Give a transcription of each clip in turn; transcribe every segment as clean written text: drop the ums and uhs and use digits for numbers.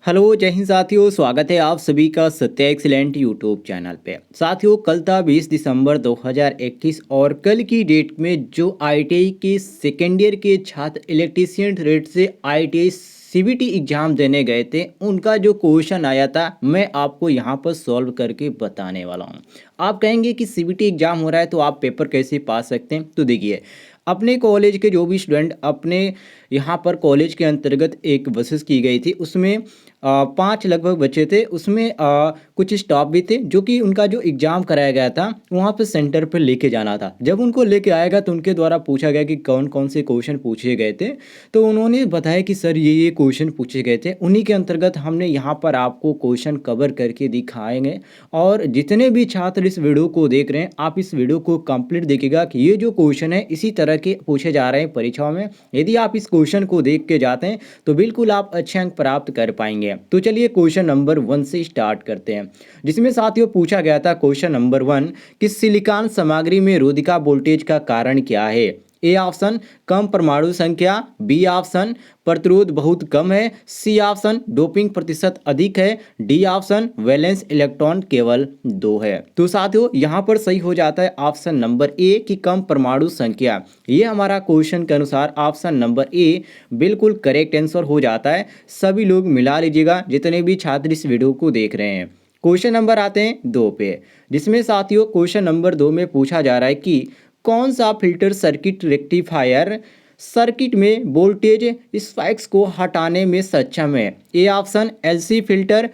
Hello जय हिंद साथियों, स्वागत है आप सभी का सत्या एक्सीलेंट यूट्यूब चैनल पे। साथियों, कल था 20 दिसंबर 2021 और कल की डेट में जो आईटीआई के सेकेंड ईयर के छात्र इलेक्ट्रीशियन ट्रेड से आईटीआई सीबीटी एग्जाम देने गए थे, उनका जो क्वेश्चन आया था मैं आपको यहाँ पर सॉल्व करके बताने वाला हूँ। आप कहेंगे कि सीबीटी एग्जाम हो रहा है तो आप पेपर कैसे पास सकते हैं। तो देखिए, अपने कॉलेज के जो भी स्टूडेंट अपने यहाँ पर कॉलेज के अंतर्गत एक बसेस की गई थी, उसमें 5 लगभग बच्चे थे। उसमें कुछ स्टाफ भी थे जो कि उनका जो एग्ज़ाम कराया गया था वहाँ पे सेंटर पे लेके जाना था। जब उनको लेके आएगा तो उनके द्वारा पूछा गया कि कौन कौन से क्वेश्चन पूछे गए थे, तो उन्होंने बताया कि सर ये क्वेश्चन पूछे गए थे। उन्हीं के अंतर्गत हमने यहाँ पर आपको क्वेश्चन कवर करके दिखाएंगे। और जितने भी छात्र इस वीडियो को देख रहे हैं, आप इस वीडियो को कंप्लीट देखिएगा कि ये जो क्वेश्चन है इसी तरह के पूछे जा रहे हैं परीक्षाओं में। यदि आप इस क्वेश्चन को देख के जाते हैं तो बिल्कुल आप अच्छे अंक प्राप्त कर पाएंगे। तो चलिए क्वेश्चन नंबर 1 से स्टार्ट करते हैं, जिसमें साथियों पूछा गया था क्वेश्चन नंबर 1 कि सिलिकॉन सामग्री में रोधिका वोल्टेज का कारण क्या है। ए ऑप्शन कम परमाणु संख्या, बी ऑप्शन प्रतिरोध बहुत कम है, सी ऑप्शन डोपिंग प्रतिशत अधिक है, डी ऑप्शन वैलेंस इलेक्ट्रॉन केवल 2 है। तो साथियों यहाँ पर सही हो जाता है ऑप्शन नंबर ए कि कम परमाणु संख्या। ये हमारा क्वेश्चन के अनुसार ऑप्शन नंबर ए बिल्कुल करेक्ट आंसर हो जाता है। सभी लोग मिला लीजिएगा जितने भी छात्र इस वीडियो को देख रहे हैं। क्वेश्चन नंबर आते हैं 2 पे, जिसमें साथियों क्वेश्चन नंबर 2 में पूछा जा रहा है कि कौन सा फिल्टर सर्किट रेक्टिफायर सर्किट में वोल्टेज स्पाइक्स को हटाने में सक्षम है। A option LC filter,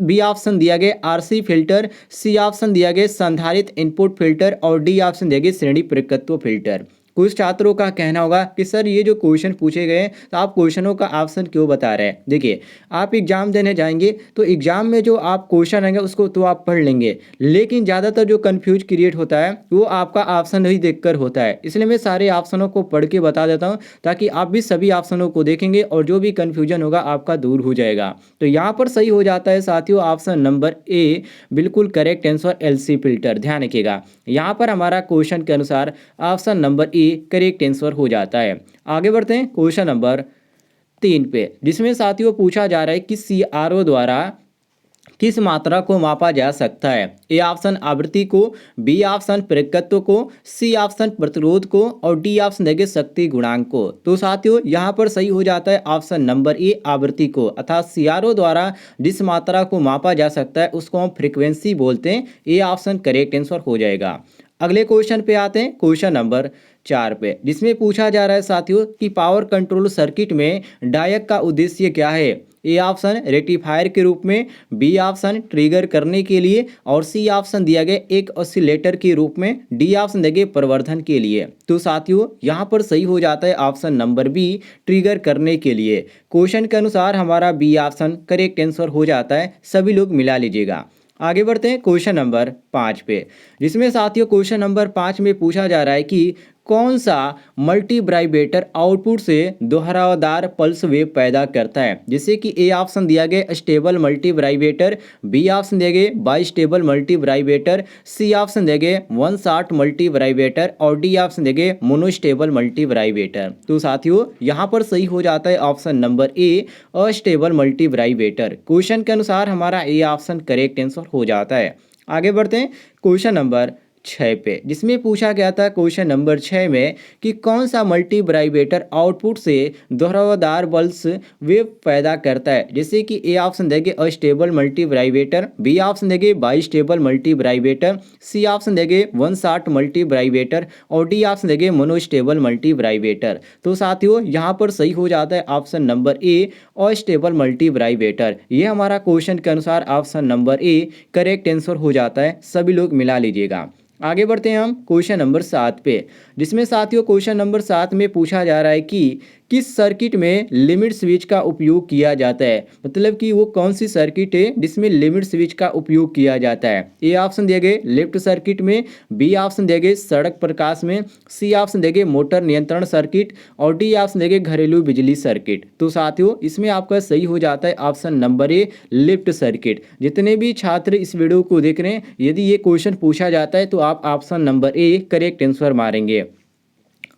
B option दिया गया आरसी फिल्टर, सी ऑप्शन दिया गया संधारित्र इनपुट फिल्टर और डी ऑप्शन दिया गया श्रेणी परिपक्व फिल्टर। कुछ छात्रों का कहना होगा कि सर ये जो क्वेश्चन पूछे गए तो आप क्वेश्चनों का ऑप्शन क्यों बता रहे हैं। देखिए, आप एग्जाम देने जाएंगे तो एग्जाम में जो आप क्वेश्चन आएंगे उसको तो आप पढ़ लेंगे, लेकिन ज़्यादातर जो कंफ्यूज क्रिएट होता है वो आपका ऑप्शन ही देखकर होता है। इसलिए मैं सारे ऑप्शनों को पढ़ के बता देता हूँ ताकि आप भी सभी ऑप्शनों को देखेंगे और जो भी कन्फ्यूजन होगा आपका दूर हो जाएगा। तो यहाँ पर सही हो जाता है साथियों ऑप्शन नंबर ए, बिल्कुल करेक्ट आंसर एलसी फिल्टर। ध्यान रखिएगा, यहाँ पर हमारा क्वेश्चन के अनुसार option number A correct answer हो जाता है। आगे बढ़ते हैं क्वेश्चन नंबर 3 पे, जिसमें साथियों पूछा जा रहा है कि सीआरओ द्वारा किस मात्रा को मापा जा सकता है। ए ऑप्शन आवृत्ति को, बी ऑप्शन परिपक्वत्व को, सी ऑप्शन प्रतिरोध को और डी ऑप्शन देंगे शक्ति गुणांक को। तो साथियों यहाँ पर सही हो जाता है ऑप्शन नंबर ए आवृत्ति को, अर्थात सीआरओ द्वारा जिस मात्रा को मापा जा सकता है उसको हम फ्रीक्वेंसी बोलते हैं। ए ऑप्शन करेक्ट आंसर हो जाएगा। अगले क्वेश्चन पे आते हैं, क्वेश्चन नंबर 4 पे, जिसमें पूछा जा रहा है साथियों कि पावर कंट्रोल सर्किट में डायक का उद्देश्य क्या है। ए ऑप्शन रेक्टिफायर के रूप में, बी ऑप्शन ट्रिगर करने के लिए और सी ऑप्शन दिया गया एक ऑसिलेटर के रूप में, डी ऑप्शन दिया गया प्रवर्धन के लिए। तो साथियों यहाँ पर सही हो जाता है ऑप्शन नंबर बी ट्रिगर करने के लिए। क्वेश्चन के अनुसार हमारा बी ऑप्शन करेक्ट आंसर हो जाता है। सभी लोग मिला लीजिएगा। आगे बढ़ते हैं क्वेश्चन नंबर 5 पे, जिसमें साथियों क्वेश्चन नंबर 5 में पूछा जा रहा है कि कौन सा मल्टी वाइब्रेटर आउटपुट से दोहरावदार पल्स वेव पैदा करता है। जैसे कि ए ऑप्शन दिया गया stable multivibrator, B option दिया गया bistable multivibrator, C option दिया गया वन शॉट मल्टी वाइब्रेटर और डी ऑप्शन दिया गया मोनोस्टेबल मल्टी वाइब्रेटर। तो साथियों यहाँ पर सही हो जाता है option number A astable multi vibrator. Question के अनुसार हमारा ए ऑप्शन करेक्ट आंसर हो जाता है। आगे बढ़ते हैं क्वेश्चन नंबर 6 पे, जिसमें पूछा गया था क्वेश्चन नंबर 6 में कि कौन सा मल्टी वाइब्रेटर आउटपुट से दोहरावदार पल्स वेव पैदा करता है। जैसे कि ए ऑप्शन देंगे astable multivibrator, B option देंगे bistable multivibrator, C option देंगे वन शॉट मल्टी वाइब्रेटर और डी ऑप्शन देंगे मोनोस्टेबल मल्टी वाइब्रेटर। तो साथियों यहाँ पर सही हो जाता है option number A astable multivibrator. ये हमारा क्वेश्चन के अनुसार option number A correct answer हो जाता है। सभी लोग मिला लीजिएगा। आगे बढ़ते हैं हम क्वेश्चन नंबर 7 पे, जिसमें साथियों क्वेश्चन नंबर 7 में पूछा जा रहा है कि किस सर्किट में लिमिट स्विच का उपयोग किया जाता है। मतलब कि वो कौन सी सर्किट है जिसमें लिमिट स्विच का उपयोग किया जाता है। ए ऑप्शन दिए गए लिफ्ट सर्किट में, बी ऑप्शन दिए गए सड़क प्रकाश में, सी ऑप्शन दिए गए मोटर नियंत्रण सर्किट और डी ऑप्शन दिए गए घरेलू बिजली सर्किट। तो साथियों इसमें आपका सही हो जाता है ऑप्शन नंबर ए लिफ्ट सर्किट। जितने भी छात्र इस वीडियो को देख रहे हैं, यदि ये क्वेश्चन पूछा जाता है तो आप option number A correct answer मारेंगे।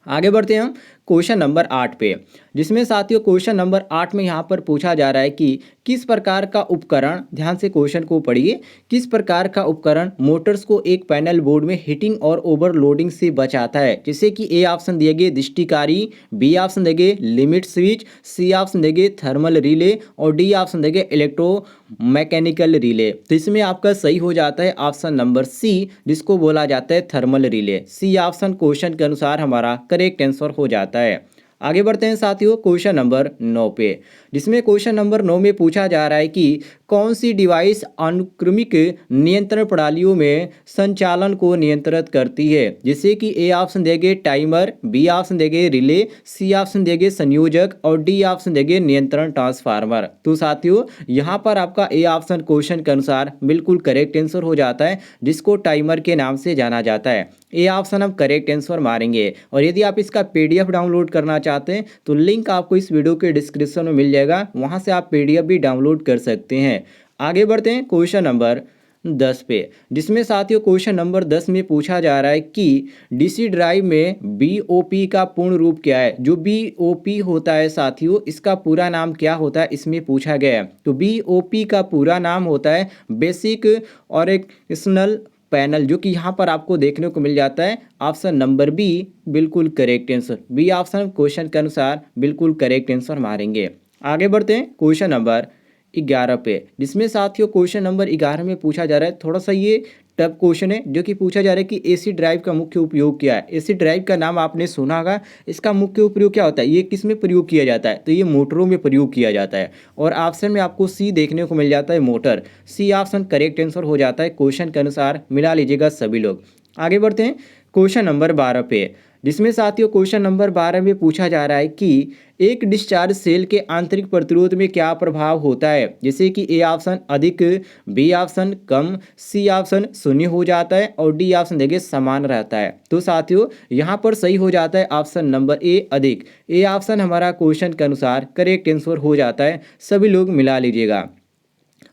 आगे बढ़ते हैं हम क्वेश्चन नंबर 8 पे, जिसमें साथियों क्वेश्चन नंबर 8 में यहाँ पर पूछा जा रहा है कि किस प्रकार का उपकरण, ध्यान से क्वेश्चन को पढ़िए, किस प्रकार का उपकरण मोटर्स को एक पैनल बोर्ड में हीटिंग और ओवरलोडिंग से बचाता है। जैसे कि ए ऑप्शन दिए गए दृष्टिकारी, बी ऑप्शन दिए गए लिमिट स्विच, सी ऑप्शन दिए गए थर्मल रिले और डी ऑप्शन दिए गए इलेक्ट्रो मैकेनिकल रिले। तो इसमें आपका सही हो जाता है ऑप्शन नंबर सी, जिसको बोला जाता है thermal relay. C option question के अनुसार हमारा करेक्ट आंसर हो जाता है। आगे बढ़ते हैं साथियों क्वेश्चन नंबर 9 पे, जिसमें क्वेश्चन नंबर 9 में पूछा जा रहा है कि कौन सी डिवाइस अनुक्रमिक नियंत्रण प्रणालियों में संचालन को नियंत्रित करती है। जैसे कि ए ऑप्शन देंगे टाइमर, बी ऑप्शन देंगे रिले, सी ऑप्शन देंगे संयोजक और डी ऑप्शन देंगे नियंत्रण ट्रांसफार्मर। तो साथियों यहाँ पर आपका ए ऑप्शन क्वेश्चन के अनुसार बिल्कुल करेक्ट आंसर हो जाता है, जिसको टाइमर के नाम से जाना जाता है। ए ऑप्शन हम करेक्ट आंसर मारेंगे। और यदि आप इसका पीडीएफ डाउनलोड करना चाहते हैं तो लिंक आपको इस वीडियो के डिस्क्रिप्शन में मिल जाएगा, वहां से आप पीडीएफ भी डाउनलोड कर सकते हैं। आगे बढ़ते हैं क्वेश्चन नंबर 10 पे, जिसमें साथियों क्वेश्चन नंबर 10 में पूछा जा रहा है कि डीसी ड्राइव में बीओपी का पूर्ण रूप क्या है। जो बीओपी होता है साथियों, इसका पूरा नाम क्या होता है, इसमें पूछा गया है। तो बीओपी का पूरा नाम होता है बेसिक ऑपरेशनल पैनल, जो कि यहाँ पर आपको देखने को मिल जाता है। ऑप्शन नंबर बी बिल्कुल correct answer, B option question के अनुसार बिल्कुल करेक्ट आंसर मारेंगे। आगे बढ़ते हैं क्वेश्चन नंबर 11 पे, जिसमें साथियों क्वेश्चन नंबर 11 में पूछा जा रहा है, थोड़ा सा ये टफ क्वेश्चन है, जो कि पूछा जा रहा है कि एसी ड्राइव का मुख्य उपयोग क्या है। एसी ड्राइव का नाम आपने सुना होगा, इसका मुख्य उपयोग क्या होता है, ये किस में प्रयोग किया जाता है, तो ये मोटरों में प्रयोग किया जाता है। और ऑप्शन में आपको सी देखने को मिल जाता है motor. C option correct answer हो जाता है क्वेश्चन के अनुसार, मिला लीजिएगा सभी लोग। आगे बढ़ते हैं क्वेश्चन नंबर 12 पे, जिसमें साथियों क्वेश्चन नंबर 12 में पूछा जा रहा है कि एक डिस्चार्ज सेल के आंतरिक प्रतिरोध में क्या प्रभाव होता है। जैसे कि ए ऑप्शन अधिक, बी ऑप्शन कम, सी ऑप्शन शून्य हो जाता है और डी ऑप्शन देखिए समान रहता है। तो साथियों यहाँ पर सही हो जाता है ऑप्शन नंबर ए अधिक। ए ऑप्शन हमारा क्वेश्चन के अनुसार करेक्ट आंसर हो जाता है, सभी लोग मिला लीजिएगा।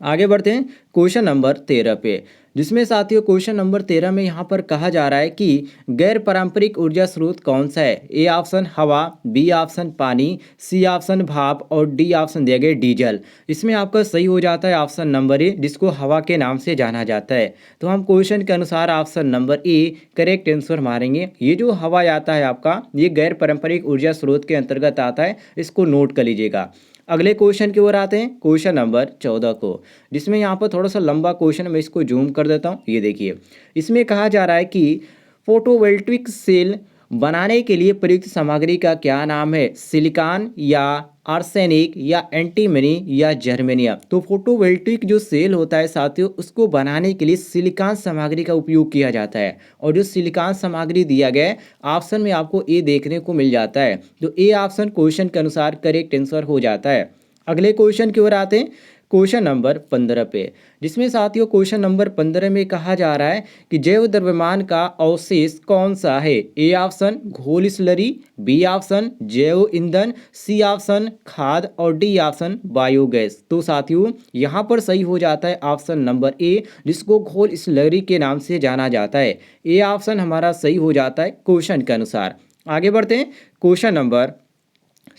आगे बढ़ते हैं क्वेश्चन नंबर 13 पे, जिसमें साथियों क्वेश्चन नंबर 13 में यहाँ पर कहा जा रहा है कि गैर पारंपरिक ऊर्जा स्रोत कौन सा है। ए ऑप्शन हवा, बी ऑप्शन पानी, सी ऑप्शन भाप और डी ऑप्शन दिया गया डीजल। इसमें आपका सही हो जाता है ऑप्शन नंबर ए, जिसको हवा के नाम से जाना जाता है। तो हम क्वेश्चन के अनुसार option number A correct answer मारेंगे। ये जो हवा आता है आपका, ये गैर पारंपरिक ऊर्जा स्रोत के अंतर्गत आता है, इसको नोट कर लीजिएगा। अगले क्वेश्चन की ओर आते हैं, क्वेश्चन नंबर 14 को, जिसमें यहाँ पर थोड़ा सा लंबा क्वेश्चन, मैं इसको जूम कर देता हूँ। ये देखिए, इसमें कहा जा रहा है कि फोटोवोल्टिक सेल बनाने के लिए प्रयुक्त सामग्री का क्या नाम है। सिलिकॉन या आर्सेनिक या एंटीमनी या जर्मेनियम। तो फोटोवोल्टिक जो सेल होता है साथियों, उसको बनाने के लिए सिलिकॉन सामग्री का उपयोग किया जाता है। और जो सिलिकॉन सामग्री दिया गया है ऑप्शन में आपको ए देखने को मिल जाता है। तो ए ऑप्शन क्वेश्चन के अनुसार करेक्ट आंसर हो जाता है। अगले क्वेश्चन की ओर आते हैं, क्वेश्चन नंबर 15 पे, जिसमें साथियों क्वेश्चन नंबर 15 में कहा जा रहा है कि जैव द्रव्यमान का अवशेष कौन सा है। ए ऑप्शन घोल स्लरी, बी ऑप्शन जैव ईंधन, सी ऑप्शन खाद और डी ऑप्शन बायोगैस। तो साथियों यहाँ पर सही हो जाता है ऑप्शन नंबर ए, जिसको घोल स्लरी के नाम से जाना जाता है। ए ऑप्शन हमारा सही हो जाता है क्वेश्चन के अनुसार। आगे बढ़ते हैं क्वेश्चन नंबर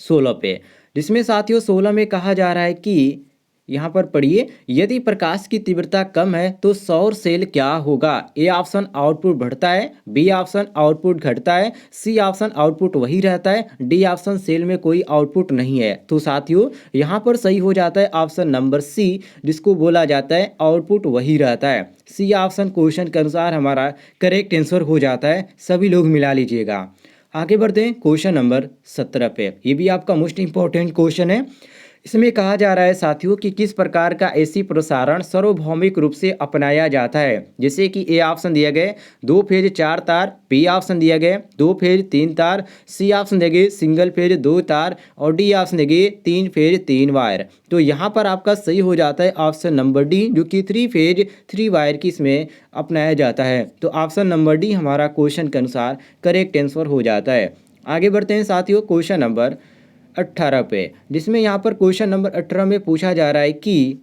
16 पे, जिसमें साथियों 16 में कहा जा रहा है कि यहाँ पर पढ़िए, यदि प्रकाश की तीव्रता कम है तो सौर सेल क्या होगा। ए ऑप्शन आउटपुट बढ़ता है, बी ऑप्शन आउटपुट घटता है, सी ऑप्शन आउटपुट वही रहता है, डी ऑप्शन सेल में कोई आउटपुट नहीं है। तो साथियों यहाँ पर सही हो जाता है ऑप्शन नंबर सी, जिसको बोला जाता है आउटपुट वही रहता है। सी ऑप्शन क्वेश्चन के अनुसार हमारा करेक्ट आंसर हो जाता है, सभी लोग मिला लीजिएगा। आगे बढ़ते हैं क्वेश्चन नंबर 17 पे, ये भी आपका मोस्ट इंपॉर्टेंट क्वेश्चन है। इसमें कहा जा रहा है साथियों कि किस प्रकार का एसी प्रसारण सार्वभौमिक रूप से अपनाया जाता है। जैसे कि ए ऑप्शन दिया गया 2 फेज 4 तार, बी ऑप्शन दिया गया 2 फेज 3 तार, सी ऑप्शन दिया गया सिंगल फेज 2 तार और डी ऑप्शन दिया गया 3 फेज 3 वायर। तो यहाँ पर आपका सही हो जाता है ऑप्शन नंबर डी, जो कि 3 फेज 3 वायर की इसमें अपनाया जाता है। तो ऑप्शन नंबर डी हमारा क्वेश्चन के अनुसार करेक्ट आंसर हो जाता है। आगे बढ़ते हैं साथियों क्वेश्चन नंबर 18 पे, जिसमें यहाँ पर क्वेश्चन नंबर 18 में पूछा जा रहा है कि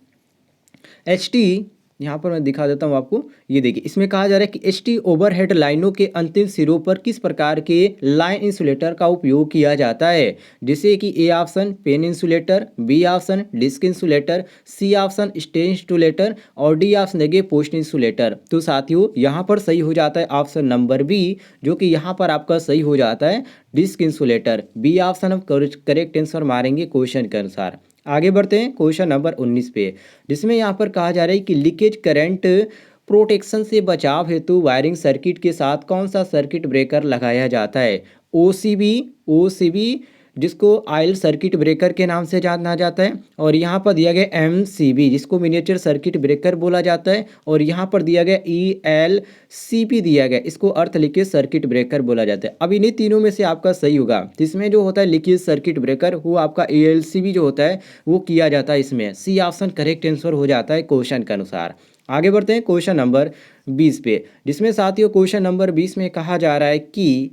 एचटी यहाँ पर मैं दिखा देता हूँ आपको। ये देखिए, इसमें कहा जा रहा है कि एचटी ओवरहेड लाइनों के अंतिम सिरों पर किस प्रकार के लाइन इंसुलेटर का उपयोग किया जाता है। जैसे कि A option pin insulator, B option disc insulator, C option strain insulator और डी ऑप्शन देंगे पोस्ट इंसुलेटर। तो साथियों यहाँ पर सही हो जाता है ऑप्शन नंबर बी, जो कि यहाँ पर आपका सही हो जाता है डिस्क इंसुलेटर। बी ऑप्शन हम करेक्ट आंसर मारेंगे क्वेश्चन के अनुसार। आगे बढ़ते हैं क्वेश्चन नंबर 19 पे, जिसमें यहाँ पर कहा जा रहा है कि लीकेज करंट प्रोटेक्शन से बचाव हेतु वायरिंग सर्किट के साथ कौन सा सर्किट ब्रेकर लगाया जाता है। ओ सी बी जिसको आयल सर्किट ब्रेकर के नाम से जाना जाता है, और यहाँ पर दिया गया MCB जिसको मिनिएचर सर्किट ब्रेकर बोला जाता है, और यहाँ पर दिया गया ELCP दिया गया, इसको अर्थ लीकेज सर्किट ब्रेकर बोला जाता है। अब इन्हीं तीनों में से आपका सही होगा। तो इसमें जो होता है लीकेज सर्किट ब्रेकर वो आपका ELCB जो होता है वो किया जाता है। इसमें सी ऑप्शन करेक्ट आंसर हो जाता है क्वेश्चन के अनुसार। आगे बढ़ते हैं क्वेश्चन नंबर 20 पे, जिसमें साथियों क्वेश्चन नंबर 20 में कहा जा रहा है कि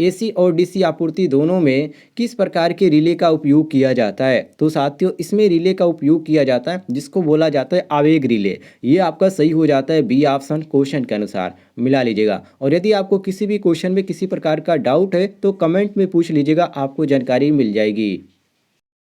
AC और DC आपूर्ति दोनों में किस प्रकार के रिले का उपयोग किया जाता है। तो साथियों इसमें रिले का उपयोग किया जाता है जिसको बोला जाता है आवेग रिले। ये आपका सही हो जाता है बी ऑप्शन क्वेश्चन के अनुसार, मिला लीजिएगा। और यदि आपको किसी भी क्वेश्चन में किसी प्रकार का डाउट है तो कमेंट में पूछ लीजिएगा, आपको जानकारी मिल जाएगी।